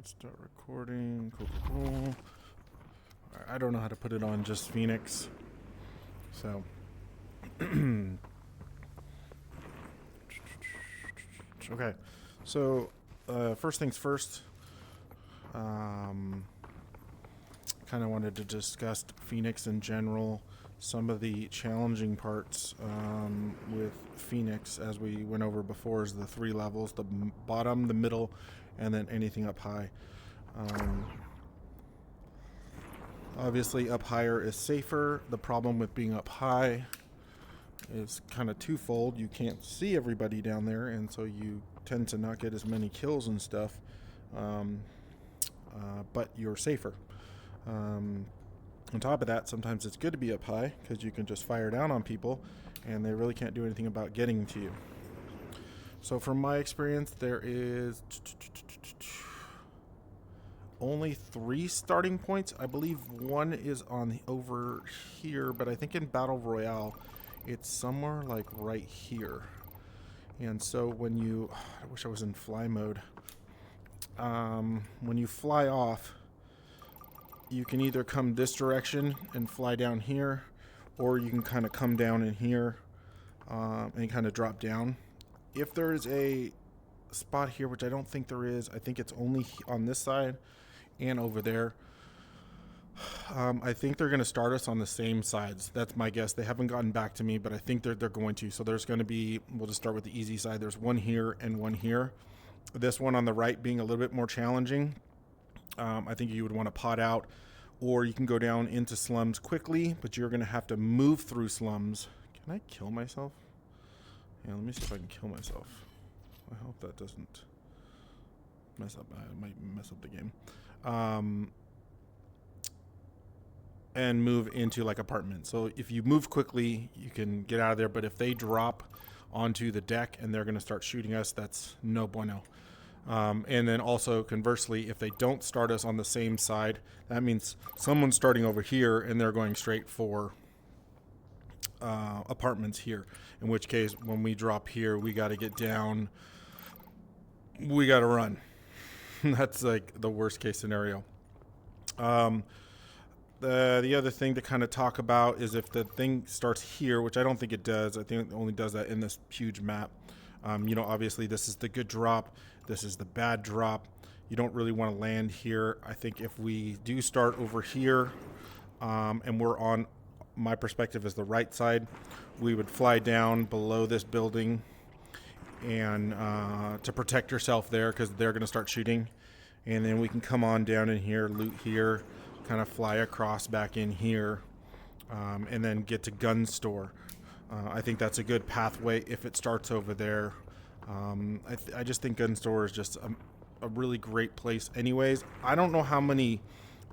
Start recording. Cool. I don't know how to put it on just Phoenix. So. Okay. So, first things first. Kind of wanted to discuss Phoenix in general. Some of the challenging parts with Phoenix, as we went over before, is the 3 levels: the bottom, the middle, and then anything up high. Obviously, up higher is safer. The problem with being up high is kind of twofold. You can't see everybody down there, and so you tend to not get as many kills and stuff. But you're safer. On top of that, sometimes it's good to be up high because you can just fire down on people and they really can't do anything about getting to you. So from my experience, there is only 3 starting points. I believe one is on over here, but I think in Battle Royale, it's somewhere like right here. And so when you, I wish I was in fly mode. When you fly off, you can either come this direction and fly down here, or you can kind of come down in here and kind of drop down. If there is a spot here, which I don't think there is, I think it's only on this side and over there. I think they're going to start us on the same sides. That's my guess. They haven't gotten back to me, but I think they're going to. So there's going to be, we'll just start with the easy side. There's one here and one here. This one on the right being a little bit more challenging. I think you would want to pot out, or you can go down into slums quickly, but you're going to have to move through slums. Can I kill myself? Yeah, let me see if I can kill myself. I hope that doesn't mess up. I might mess up the game. And move into like apartments. So if you move quickly, you can get out of there. But if they drop onto the deck and they're going to start shooting us, that's no bueno. And then also conversely, if they don't start us on the same side, that means someone's starting over here and they're going straight for apartments here. In which case, when we drop here, we got to get down. We got to run. That's like the worst case scenario. The other thing to kind of talk about is if the thing starts here, which I don't think it does. I think it only does that in this huge map. Obviously this is the good drop. This is the bad drop. You don't really want to land here. I think if we do start over here, and we're on, my perspective is the right side, we would fly down below this building and to protect yourself there, because they're going to start shooting. And then we can come on down in here, loot here, kind of fly across back in here, and then get to gun store. I think that's a good pathway if it starts over there. I just think gun store is just a really great place anyways. I don't know how many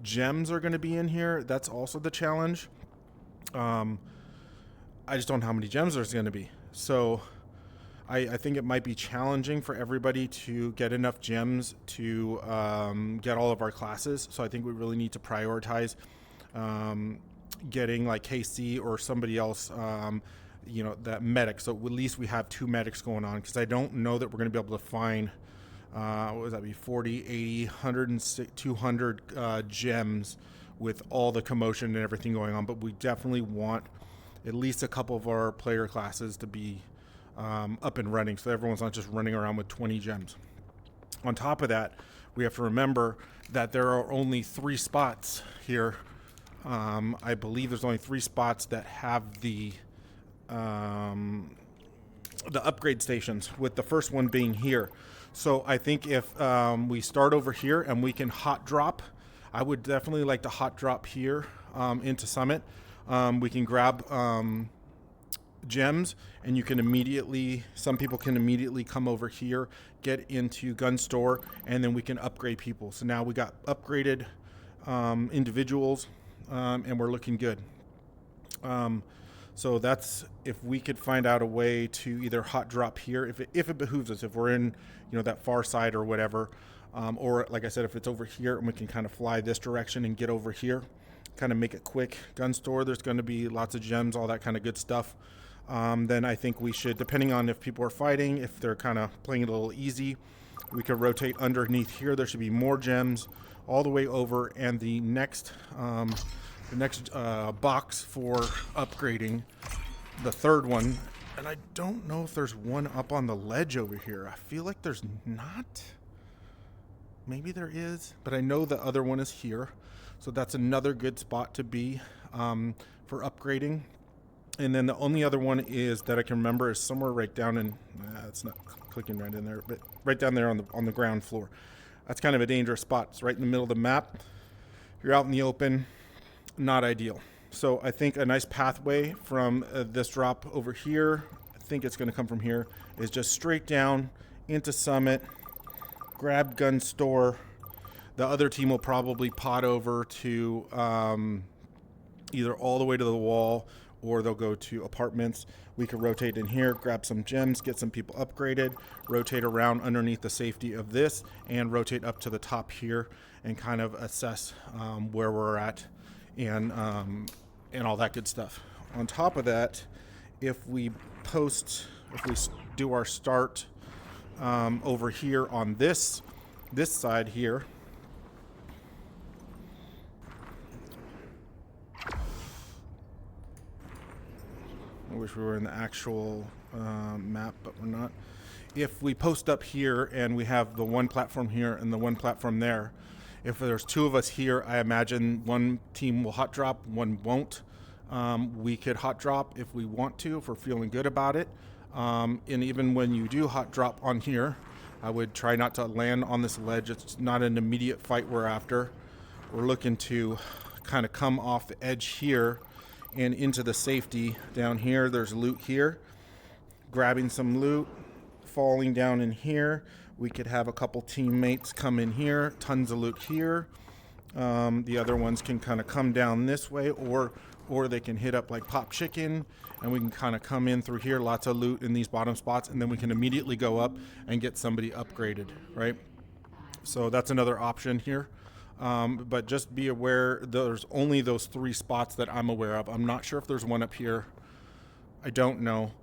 gems are going to be in here. That's also the challenge. I just don't know how many gems there's going to be. So I think it might be challenging for everybody to get enough gems to get all of our classes. So I think we really need to prioritize getting like KC or somebody else, that medic. So at least we have 2 medics going on, because I don't know that we're going to be able to find, what would that be, 40, 80, 100, 200 gems with all the commotion and everything going on. But we definitely want at least a couple of our player classes to be up and running, so everyone's not just running around with 20 gems. On top of that, we have to remember that there are only 3 spots here. I believe there's only 3 spots that have the upgrade stations, with the first one being here. So I think if we start over here and we can hot drop, I would definitely like to hot drop here into Summit. We can grab gems, and you can immediately, some people can immediately come over here, get into gun store, and then we can upgrade people. So now we got upgraded individuals, and we're looking good. So that's, if we could find out a way to either hot drop here, if it behooves us, if we're in that far side or whatever, or like I said, if it's over here and we can kind of fly this direction and get over here, kind of make it quick. Gun store, there's going to be lots of gems, all that kind of good stuff. Then I think we should, depending on if people are fighting, if they're kind of playing it a little easy, We could rotate underneath here. There should be more gems all the way over, and the next box for upgrading, the third one, and I don't know if there's one up on the ledge over here. I feel like there's not. Maybe there is, but I know the other one is here. So that's another good spot to be for upgrading. And then the only other one is that I can remember is somewhere right down in, it's not clicking right in there, but right down there on the ground floor. That's kind of a dangerous spot. It's right in the middle of the map. You're out in the open, not ideal. So I think a nice pathway from this drop over here, I think it's going to come from here, is just straight down into Summit, grab gun store. The other team will probably pot over to either all the way to the wall, or they'll go to apartments. We could rotate in here, grab some gems, get some people upgraded, rotate around underneath the safety of this, and rotate up to the top here and kind of assess where we're at and all that good stuff. On top of that, if we do our start over here on this side here, I wish we were in the actual map, but we're not. If we post up here and we have the one platform here and the one platform there, if there's two of us here, I imagine one team will hot drop, one won't. We could hot drop if we want to, if we're feeling good about it. And even when you do hot drop on here, I would try not to land on this ledge. It's not an immediate fight we're after. We're looking to kind of come off the edge here and into the safety down here. There's loot here. Grabbing some loot, falling down in here. We could have a couple teammates come in here. Tons of loot here. The other ones can kind of come down this way, or they can hit up like Pop Chicken, and we can kind of come in through here. Lots of loot in these bottom spots, and then we can immediately go up and get somebody upgraded, right? So that's another option here. But just be aware, there's only those three spots that I'm aware of. I'm not sure if there's one up here. I don't know.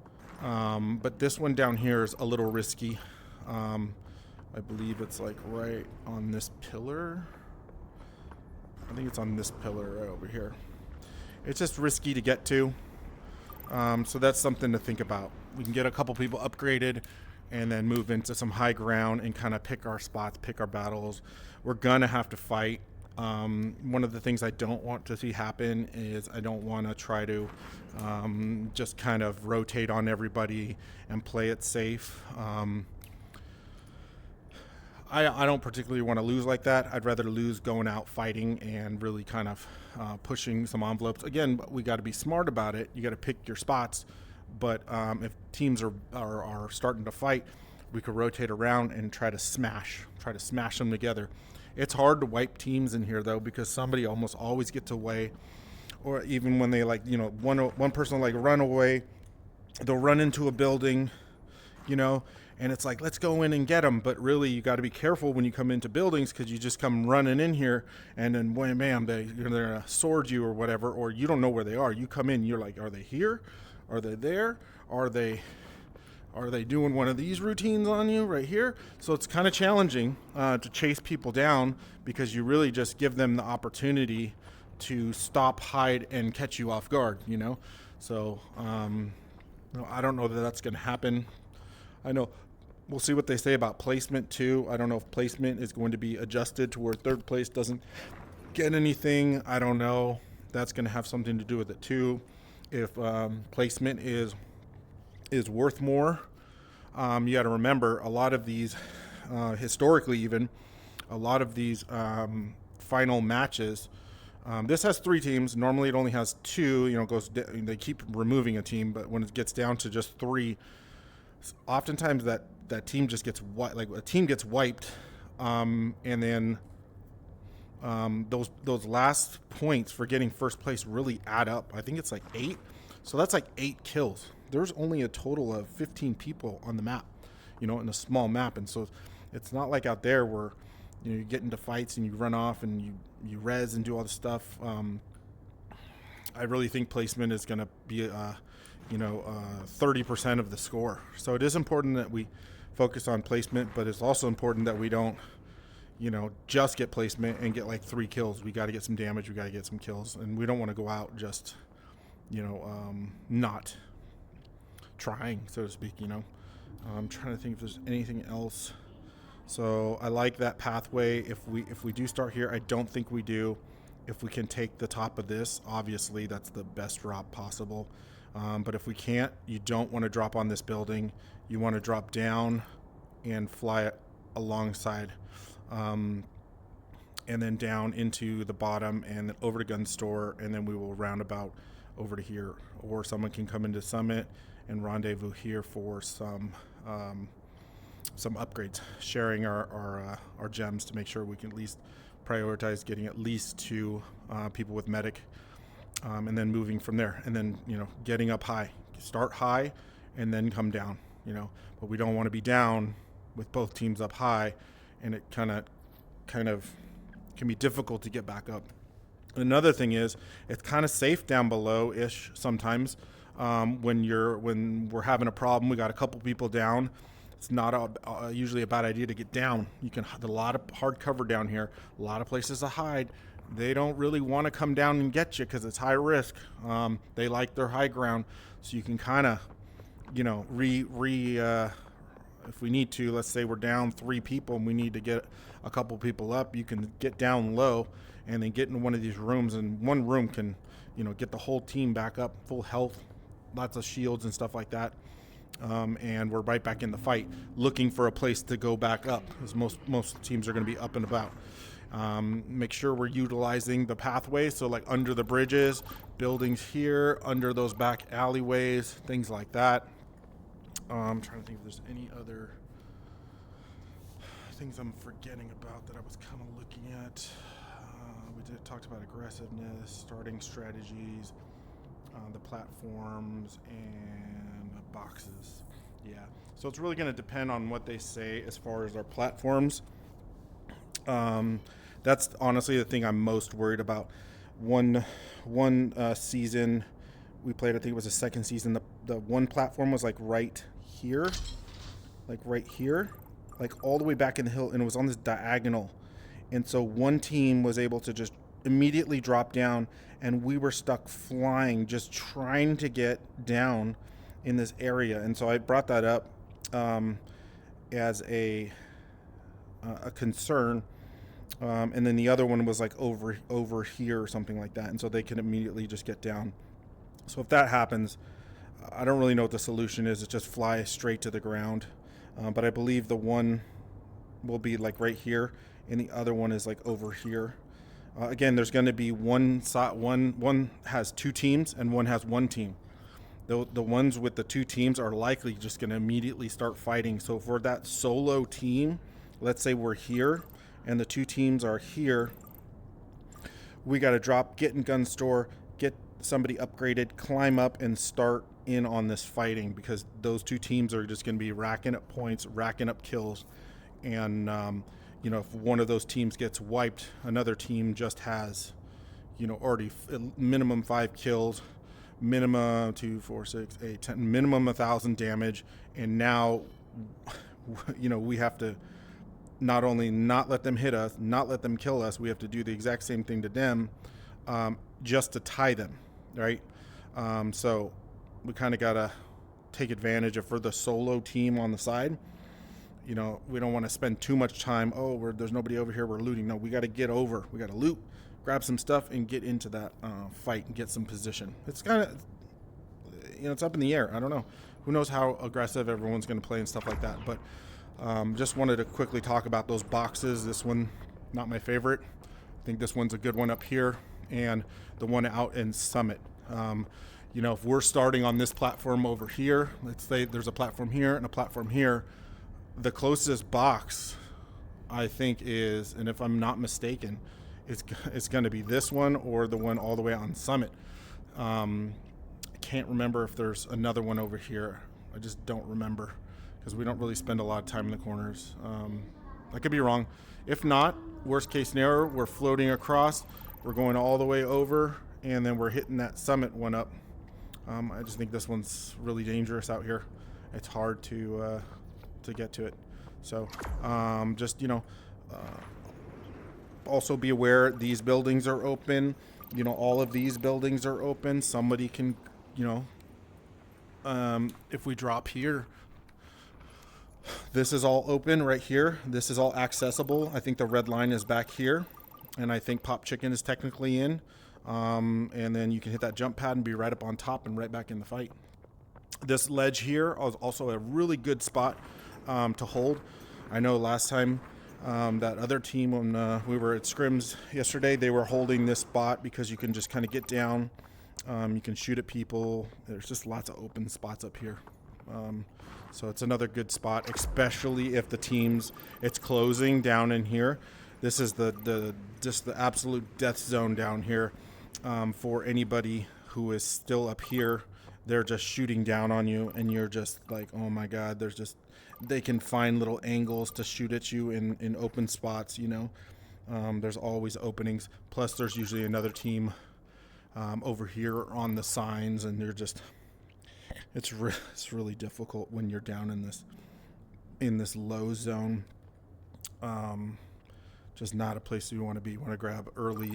But this one down here is a little risky. I believe it's like right on this pillar. I think it's on this pillar right over here. It's just risky to get to. So that's something to think about. We can get a couple people upgraded and then move into some high ground and kind of pick our spots, pick our battles. We're going to have to fight. One of the things I don't want to see happen is I don't want to try to just kind of rotate on everybody and play it safe. I don't particularly want to lose like that. I'd rather lose going out fighting and really kind of pushing some envelopes. Again, we got to be smart about it. You got to pick your spots. But if teams are starting to fight, we could rotate around and try to smash them together. It's hard to wipe teams in here though, because somebody almost always gets away, or even when they one person will run away, they'll run into a building, and it's like, let's go in and get them. But really, you got to be careful when you come into buildings, because you just come running in here, and then wham, bam, they're gonna sword you or whatever, or you don't know where they are. You come in, you're like, are they here? Are they there? Are they doing one of these routines on you right here? So it's kind of challenging to chase people down, because you really just give them the opportunity to stop, hide, and catch you off guard, So I don't know that that's going to happen. I know we'll see what they say about placement too. I don't know if placement is going to be adjusted to where third place doesn't get anything. I don't know. That's going to have something to do with it too. If placement is worth more, you got to remember a lot of these, historically even, a lot of these final matches. This has 3 teams. Normally it only has 2. They keep removing a team, but when it gets down to just 3, oftentimes that team just gets a team gets wiped, and then those last points for getting first place really add up. I think it's like 8. So that's like 8 kills. There's only a total of 15 people on the map, in a small map. And so it's not like out there where, you get into fights and you run off and you res and do all this stuff. I really think placement is going to be, 30% of the score. So it is important that we focus on placement, but it's also important that we don't, just get placement and get like 3 kills. We got to get some damage. We got to get some kills, and we don't want to go out just, not trying, so to speak. I'm trying to think if there's anything else. So I like that pathway. If we do start here, I don't think we do. If we can take the top of this, obviously that's the best drop possible. But if we can't, you don't want to drop on this building. You want to drop down and fly alongside, and then down into the bottom and then over to gun store, and then we will roundabout over to here. Or someone can come into Summit and rendezvous here for some upgrades, sharing our gems to make sure we can at least prioritize getting at least 2 people with medic, and then moving from there, and then getting up high. Start high and then come down, but we don't want to be down with both teams up high, and it kind of can be difficult to get back up. Another thing is it's kind of safe down below ish sometimes. When we're having a problem, we got a couple people down. It's not usually a bad idea to get down. You can a lot of hard cover down here, a lot of places to hide. They don't really want to come down and get you because it's high risk. They like their high ground, so you can kind of, if we need to, let's say we're down 3 people and we need to get a couple people up, you can get down low and then get in one of these rooms, and one room can, get the whole team back up, full health, lots of shields and stuff like that. And we're right back in the fight, looking for a place to go back up, because most teams are going to be up and about. Make sure we're utilizing the pathways, so like under the bridges, buildings here, under those back alleyways, things like that. I'm trying to think if there's any other things I'm forgetting about that I was kind of looking at. We talked about aggressiveness, starting strategies, the platforms, and the boxes. Yeah, so it's really going to depend on what they say as far as our platforms. That's honestly the thing I'm most worried about. One season we played, I think it was the second season, the one platform was like right here, like all the way back in the hill, and it was on this diagonal. And so one team was able to just immediately drop down, and we were stuck flying, just trying to get down in this area. And so I brought that up as a concern. And then the other one was like over here or something like that. And so they can immediately just get down. So if that happens, I don't really know what the solution is. It's just fly straight to the ground. But I believe the one will be like right here, and the other one is like over here. Again, there's going to be one has 2 teams and one has 1 team. The ones with the 2 teams are likely just going to immediately start fighting. So for that solo team, let's say we're here and the 2 teams are here, we got to drop, get in gun store, get somebody upgraded, climb up, and start in on this fighting, because those 2 teams are just going to be racking up points, racking up kills. And if one of those teams gets wiped, another team just has already minimum 5 kills, minimum 2, 4, 6, 8, 10, minimum 1,000 damage. And now we have to not only not let them hit us, not let them kill us, we have to do the exact same thing to them, just to tie them, right? So we kind of got to take advantage of, for the solo team on the side, we don't want to spend too much time, there's nobody over here, we're looting. No, we got to get over, we got to loot, grab some stuff, and get into that fight and get some position. It's kind of, it's up in the air. I don't know. Who knows how aggressive everyone's going to play and stuff like that. But just wanted to quickly talk about those boxes. This one, not my favorite. I think this one's a good one up here, and the one out in Summit. If we're starting on this platform over here, let's say there's a platform here and a platform here, the closest box, I think, is, and if I'm not mistaken, it's going to be this one or the one all the way on Summit. I can't remember if there's another one over here. I just don't remember, because we don't really spend a lot of time in the corners. I could be wrong. If not, worst case scenario, we're floating across, we're going all the way over, and then we're hitting that Summit one up. I just think this one's really dangerous out here. It's hard to to get to it. So just, also be aware these buildings are open. All of these buildings are open. Somebody can, if we drop here, this is all open right here. This is all accessible. I think the red line is back here, and I think Pop Chicken is technically in. And then you can hit that jump pad and be right up on top and right back in the fight. This ledge here is also a really good spot to hold. I know last time that other team, when we were at scrims yesterday, they were holding this spot because you can just kind of get down. You can shoot at people. There's just lots of open spots up here. So it's another good spot, especially if it's closing down in here. This is just the absolute death zone down here for anybody who is still up here. They're just shooting down on you, and you're just like, oh my God, they can find little angles to shoot at you in open spots, There's always openings. Plus, there's usually another team over here on the signs, and it's really difficult when you're down in this low zone. Just not a place you want to be. You want to grab early.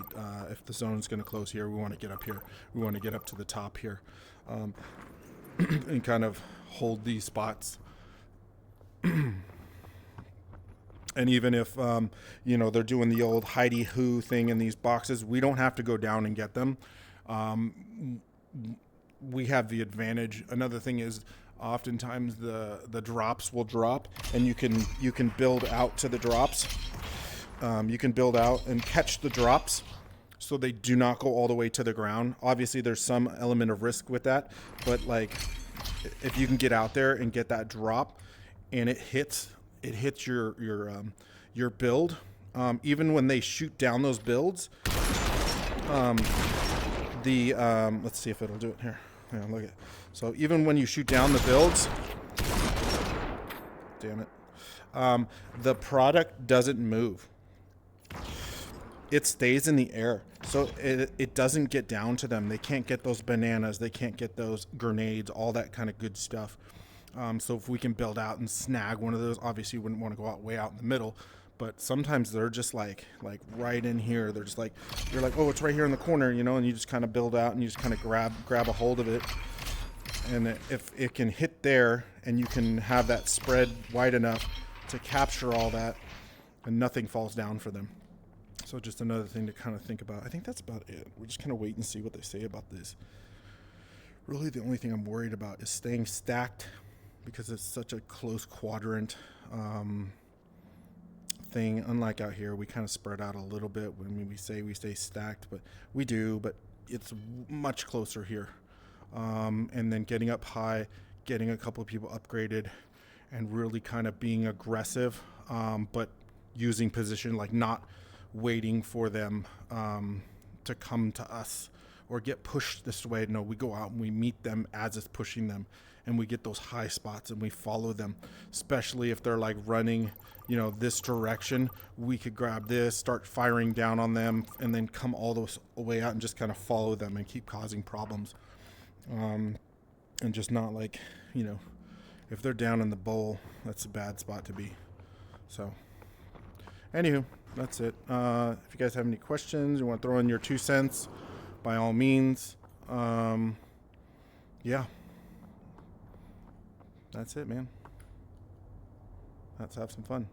If the zone is going to close here, we want to get up here. We want to get up to the top here, and kind of hold these spots. And even if they're doing the old hidey hoo thing in these boxes, we don't have to go down and get them. We have the advantage. Another thing is, oftentimes the drops will drop, and you can build out to the drops. You can build out and catch the drops so they do not go all the way to the ground. Obviously, there's some element of risk with that, but like if you can get out there and get that drop and it hits your build, even when they shoot down those builds, let's see if it'll do it here. Yeah, look at. So even when you shoot down the builds, damn it, the product doesn't move. It stays in the air, so it doesn't get down to them. They can't get those bananas. They can't get those grenades, all that kind of good stuff. So if we can build out and snag one of those, obviously you wouldn't want to go way out in the middle, but sometimes they're just like right in here. They're just like, you're like, oh, it's right here in the corner, and you just kind of build out and you just kind of grab a hold of it. And if it can hit there and you can have that spread wide enough to capture all that, and nothing falls down for them. So just another thing to kind of think about. I think that's about it. We're just kind of wait and see what they say about this. Really, the only thing I'm worried about is staying stacked, because it's such a close quadrant thing. Unlike out here, we kind of spread out a little bit when we say we stay stacked, but we do, but it's much closer here. And then getting up high, getting a couple of people upgraded, and really kind of being aggressive, but using position, like not waiting for them to come to us or get pushed this way. No, we go out and we meet them as it's pushing them, and we get those high spots and we follow them, especially if they're like running, this direction. We could grab this, start firing down on them, and then come all the way out and just kind of follow them and keep causing problems. And just not like, if they're down in the bowl, that's a bad spot to be. So anywho, that's it. If you guys have any questions, you want to throw in your 2 cents, by all means. Yeah. That's it, man. Let's have some fun.